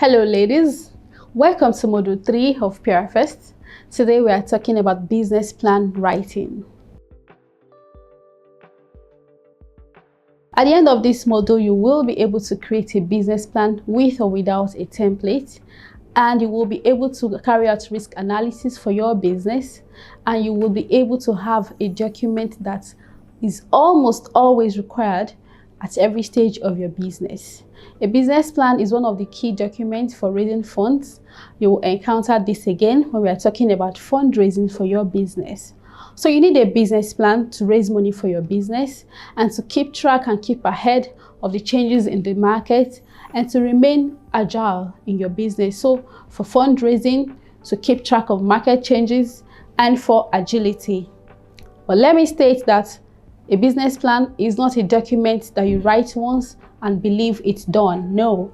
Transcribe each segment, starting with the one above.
Hello ladies, welcome to Module 3 of PEERFEST. Today we are talking about business plan writing. At the end of this module, you will be able to create a business plan with or without a template, and you will be able to carry out risk analysis for your business, and you will be able to have a document that is almost always required at every stage of your business. A business plan is one of the key documents for raising funds. You will encounter this again when we are talking about fundraising for your business. So you need a business plan to raise money for your business and to keep track and keep ahead of the changes in the market and to remain agile in your business. So for fundraising, to keep track of market changes, and for agility. But let me state that a business plan is not a document that you write once and believe it's done. No,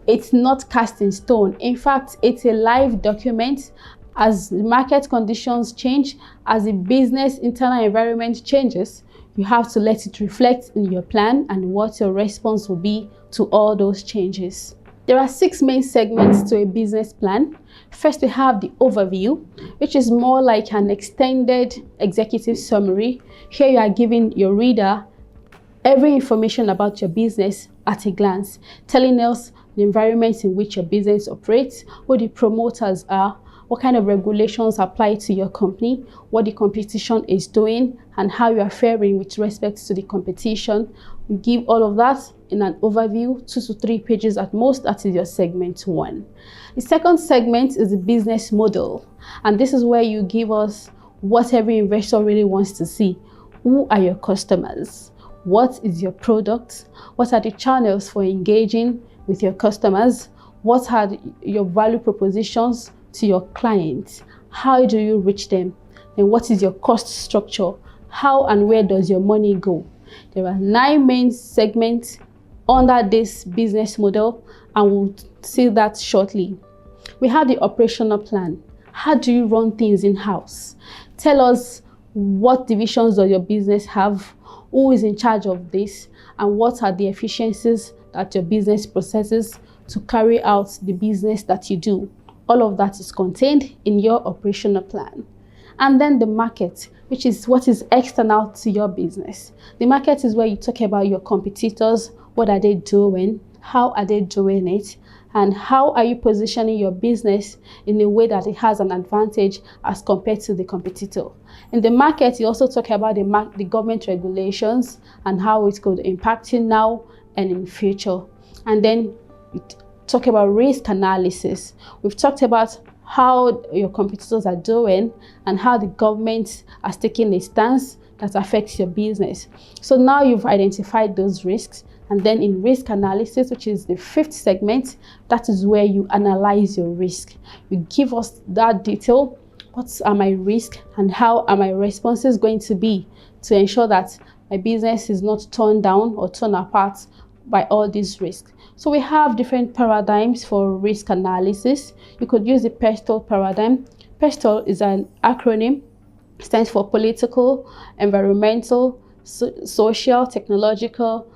it's not cast in stone. In fact, it's a live document. As the market conditions change, as the business internal environment changes, you have to let it reflect in your plan and what your response will be to all those changes. There are 6 main segments to a business plan. First, we have the overview, which is more like an extended executive summary. Here you are giving your reader every information about your business at a glance, telling us the environment in which your business operates, who the promoters are, what kind of regulations apply to your company, what the competition is doing, and how you are faring with respect to the competition. We give all of that in an overview, 2 to 3 pages at most. That is your segment 1. The second segment is the business model, and this is where you give us what every investor really wants to see. Who are your customers? What is your product? What are the channels for engaging with your customers? What are your value propositions to your clients? How do you reach them? And what is your cost structure? How and where does your money go? There are 9 main segments under this business model, and we'll see that shortly. We have the operational plan. How do you run things in-house? Tell us what divisions does your business have, who is in charge of this, and what are the efficiencies that your business possesses to carry out the business that you do. All of that is contained in your operational plan. And then the market, which is what is external to your business. The market is where you talk about your competitors. What are they doing? How are they doing it? And how are you positioning your business in a way that it has an advantage as compared to the competitor? In the market, you also talk about the government regulations and how it could impact you now and in the future. And then you talk about risk analysis. We've talked about how your competitors are doing and how the government has taken a stance that affects your business. So now you've identified those risks, and then in risk analysis, which is the 5th segment, that is where you analyze your risk. You give us that detail. What are my risks and how are my responses going to be to ensure that my business is not torn down or torn apart by all these risks? So we have different paradigms for risk analysis. You could use the PESTEL paradigm. PESTEL is an acronym. It stands for political, environmental, social, technological,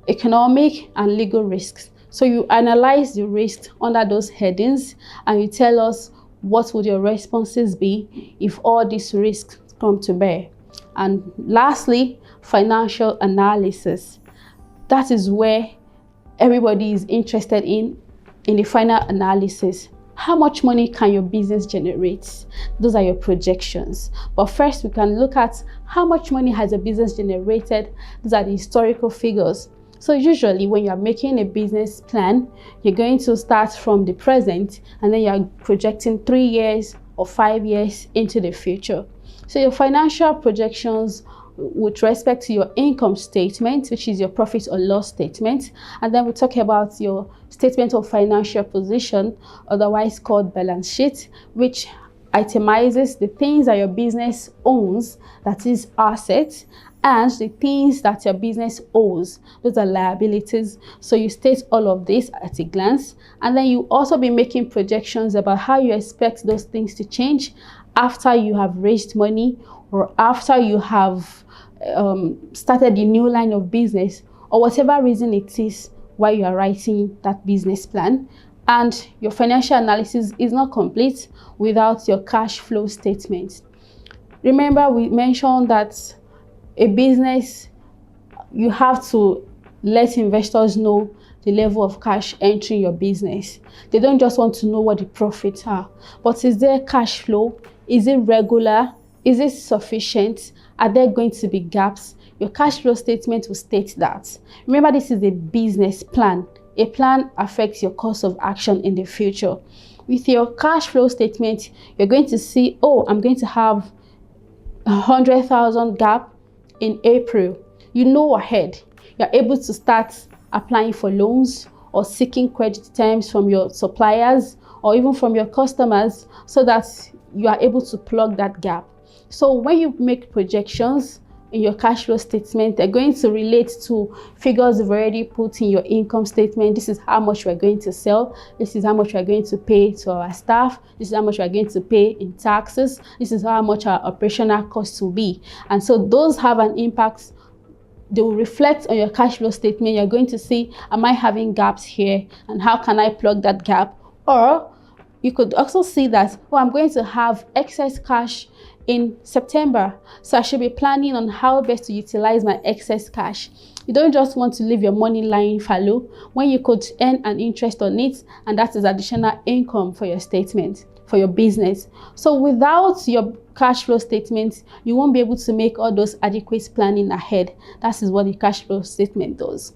economic, and legal risks. So you analyze the risks under those headings and you tell us what would your responses be if all these risks come to bear. And lastly, financial analysis. That is where everybody is interested in the final analysis. How much money can your business generate? Those are your projections. But first, we can look at how much money has a business generated. These are the historical figures. So usually when you're making a business plan, you're going to start from the present and then you're projecting 3 years or 5 years into the future. So your financial projections with respect to your income statement, which is your profit or loss statement, and then we talk about your statement of financial position, otherwise called balance sheet, which itemizes the things that your business owns, that is assets, and the things that your business owes, those are liabilities. So you state all of this at a glance, and then you also be making projections about how you expect those things to change after you have raised money or after you have started a new line of business, or whatever reason it is why you are writing that business plan. And your financial analysis is not complete without your cash flow statement. Remember, we mentioned that a business, you have to let investors know the level of cash entering your business. They don't just want to know what the profits are, but is there cash flow? Is it regular? Is it sufficient? Are there going to be gaps? Your cash flow statement will state that. Remember, this is a business plan. A plan affects your course of action in the future. With your cash flow statement, you're going to see, oh, I'm going to have 100,000 gap in April. You know ahead. You're able to start applying for loans or seeking credit terms from your suppliers or even from your customers so that you are able to plug that gap. So when you make projections in your cash flow statement, they're going to relate to figures you've already put in your income statement. This is how much we're going to sell. This is how much we're going to pay to our staff. This is how much we're going to pay in taxes. This is how much our operational costs will be. And so those have an impact. They will reflect on your cash flow statement. You're going to see, am I having gaps here? And how can I plug that gap? Or you could also see that, oh, I'm going to have excess cash in September, so I should be planning on how best to utilize my excess cash. You don't just want to leave your money lying fallow when you could earn an interest on it, and that is additional income for your statement, for your business. So without your cash flow statement, you won't be able to make all those adequate planning ahead. That is what the cash flow statement does.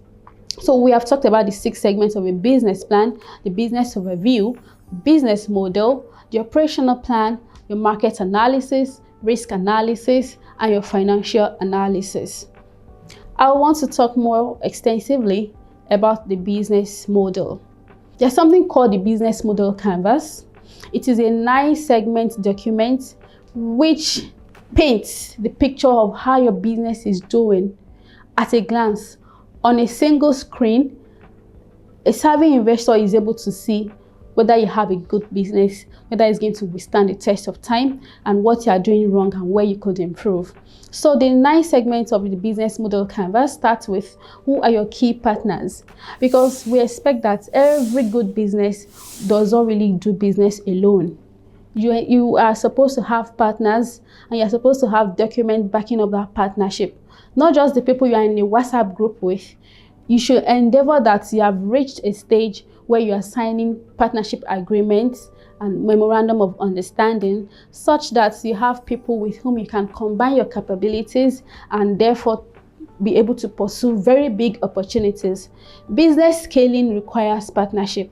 So we have talked about the 6 segments of a business plan: the business overview, business model, the operational plan, your market analysis, risk analysis, and your financial analysis. I want to talk more extensively about the business model. There's something called the business model canvas. It is a 9-segment document which paints the picture of how your business is doing at a glance. On a single screen, a savvy investor is able to see whether you have a good business, whether it's going to withstand the test of time, and what you are doing wrong and where you could improve. So the 9 segments of the business model canvas start with, who are your key partners? Because we expect that every good business does not really do business alone. You are supposed to have partners, and you're supposed to have documents backing up that partnership. Not just the people you are in a WhatsApp group with. You should endeavor that you have reached a stage where you are signing partnership agreements and memorandum of understanding, such that you have people with whom you can combine your capabilities and therefore be able to pursue very big opportunities. Business scaling requires partnership,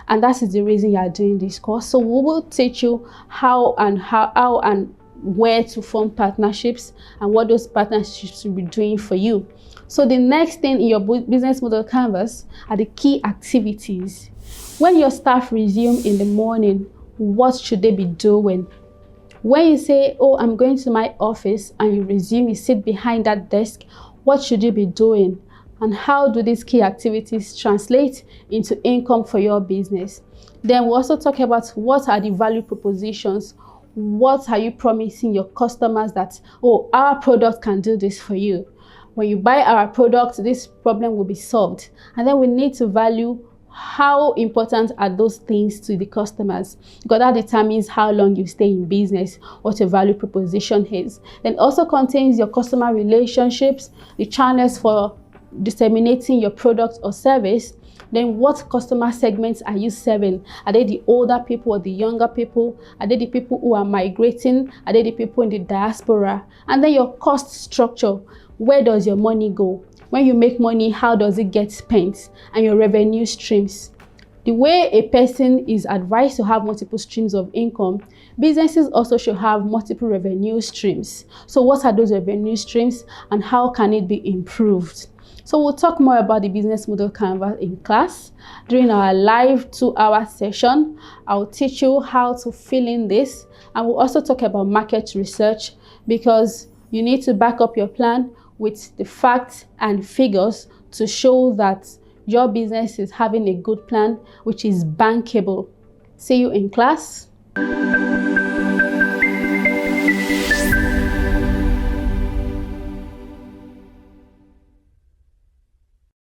and that is the reason you are doing this course. So we will teach you how and where to form partnerships and what those partnerships will be doing for you. So the next thing in your business model canvas are the key activities. When your staff resume in the morning, what should they be doing? When you say, oh, I'm going to my office, and you resume, you sit behind that desk, what should you be doing? And how do these key activities translate into income for your business? Then we'll also talk about what are the value propositions. What are you promising your customers that, oh, our product can do this for you? When you buy our product, this problem will be solved. And then we need to value how important are those things to the customers, because that determines how long you stay in business, what your value proposition is. Then also contains your customer relationships, the channels for disseminating your product or service. Then what customer segments are you serving? Are they the older people or the younger people? Are they the people who are migrating? Are they the people in the diaspora? And then your cost structure. Where does your money go? When you make money, how does it get spent? And your revenue streams. The way a person is advised to have multiple streams of income, businesses also should have multiple revenue streams. So what are those revenue streams and how can it be improved? So we'll talk more about the business model canvas in class. During our live 2-hour session, I'll teach you how to fill in this, and we'll also talk about market research, because you need to back up your plan with the facts and figures to show that your business is having a good plan, which is bankable. See you in class.